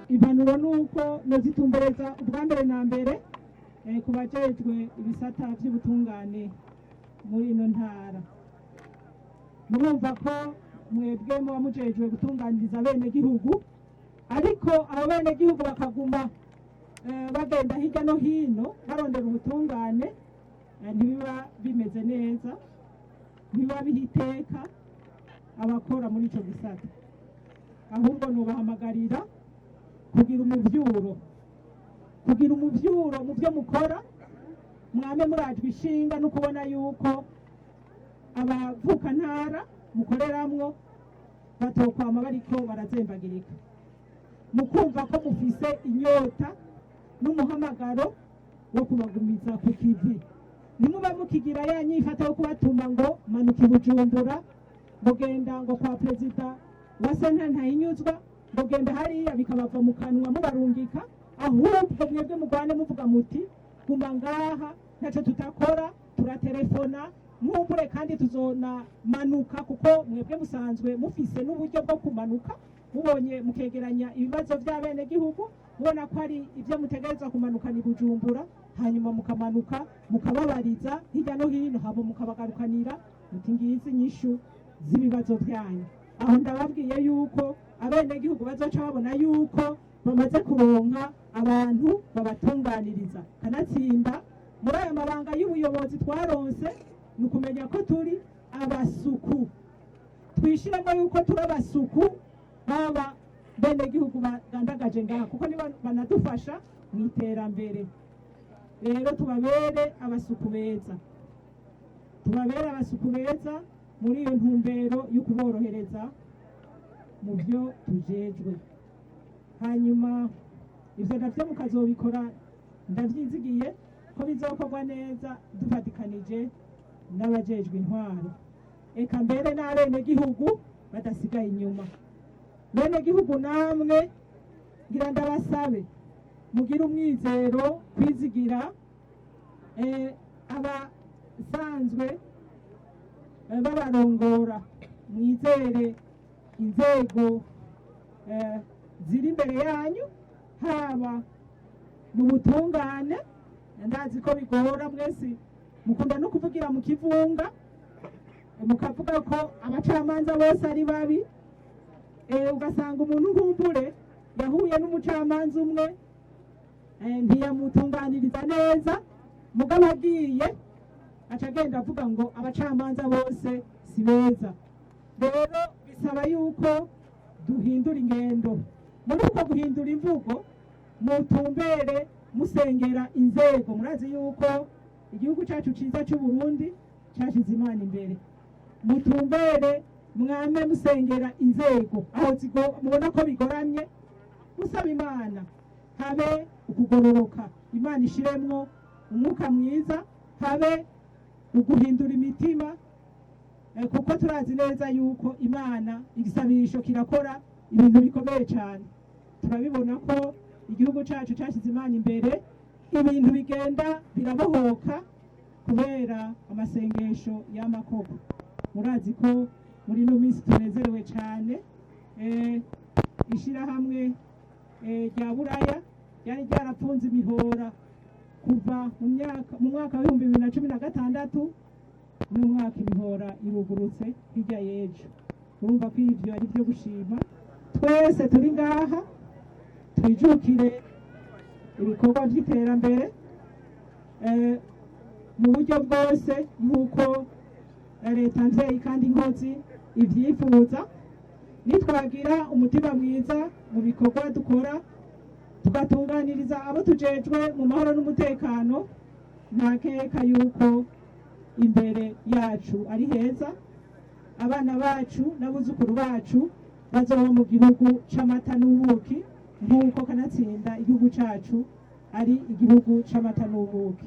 impanuro nuko nozitumbereza ubwa mbere na mbere ku bajejwe ibisata by'ubutungane muri ino ntara. Murumva ko mwebwe muba mujejwe gutunganiriza bene gihugu, ariko abo bene gihugu bakaguma bagenda hirya no hino barondera ubutungane, ntibiba bimeze neza, ntibiba biha iteka abakora muri ico gisata. Ahubwo nubahamagarira kugira umuvyuro mu byo mukora, mwame murajwe ishinga no kubona yuko abavukantara mukoreramwo batokwama bariko barazembagirika, mukumva ko mufise inyota n'umuhamagaro wo kubagumiza ku kivi. Nimuba mukigira ya nyifata yo kubatuma ngo manuka i Bujumbura, ngo genda ngo kwa perezida wa sentare Ntahinyuzwa, ngo genda hariya bikabava mu kanwa mubarungika. Ahubwo mwebwe mugwane muvuga muti guma ngaha, ntaco tutakora, turatelefona mwumbure kandi tuzona manuka, kuko mwebwe musanzwe mufise n'uburyo bwo kumanuka, mubonye mukegeranya ibibazo by'abene gihugu, mubona ko ari ibyo mutegerezwa kumanukana i Bujumbura, hanyuma mukamanuka mukababariza hirya no hino, habo mukabagarukanira muti ngizi inyishu z'ibibazo byanyu. Aho ndababwiye yuko abene gihugu bazoca babona yuko bamaze kuronka abantu babatunganiriza. Kanatsinda muri aya mabanga y'ubuyobozi twaronse, ni ukumenya ko turi abasuku, twishiramo yuko turi abasuku baba bene gihugu bagandagaje ngaha, kuko nibo banadufasha mu iterambere. Rero tubabere abasuku beza, muri iyo ntumbero yo kuborohereza mu byo tujejwe. Hanyuma ivyo navyo mukazobikora, ndavyizigiye ko bizokorwa neza dufatikanije n'abajejwe intwaro, eka mbere n'abene gihugu badasigaye inyuma. Bene gihugu namwe ngira ndabasabe mugira umwizero, kwizigira abasanzwe babarongora, mwizere inzego ziri imbere yanyu, haba mu butungane. Ndazi ko bigora, mwese mukunda no kuvugira mu kivunga, mukavuga ko abacamanza bose ari babi, ugasanga umuntu nkumbure yahuye n'umucamanza umwe ntiyamutunganiriza neza, mugabo agiye aca agenda avuga ngo abacamanza bose si beza. Rero bisaba yuko duhindura ingendo. Muri uko guhindura imvugo, mutumbere musengera inzego. Murazi yuko igihugu cyacu ciza cy'u Burundi cyashize Imana imbere. Mutumbere mwame musengera inzego, aho mubona ko bigoramye, musaba Imana habe ukugororoka, Imana ishiremwo umwuka mwiza, habe uguhindura imitima, kuko turazi neza yuko Imana igisabisho kirakora ibintu bikomeye cyane. Turabibona ko igihugu cyacu cyashize Imana imbere, ibintu bigenda birabohoka kubera amasengesho y'amakoko. Murazi ko muri no minsi tunezerewe cyane, ishirahamwe rya Buraya ryari ryarapfunze imihora kuva mu mwaka wa 2016, n'umwaka imihora irugurutse hirya y'ejo. Urumva ko ivyo ari byo gushima. Twese turi ngaha twijukire ibikorwa by'iterambere mu buryo bwose, nk'uko leta nzeye kandi inkozi ivyifuza. Nitwagira umutima mwiza mu bikorwa dukora, tugatunganiriza abo tujejwe mu mahoro n'umutekano, nta keka yuko imbere yacu ari heza. Abana bacu n'abuzukuru bacu bazoba mu gihugu c'amata n'ubuki, nk'uko kanatsinda igihugu cacu ari igihugu c'amata n'ubuki.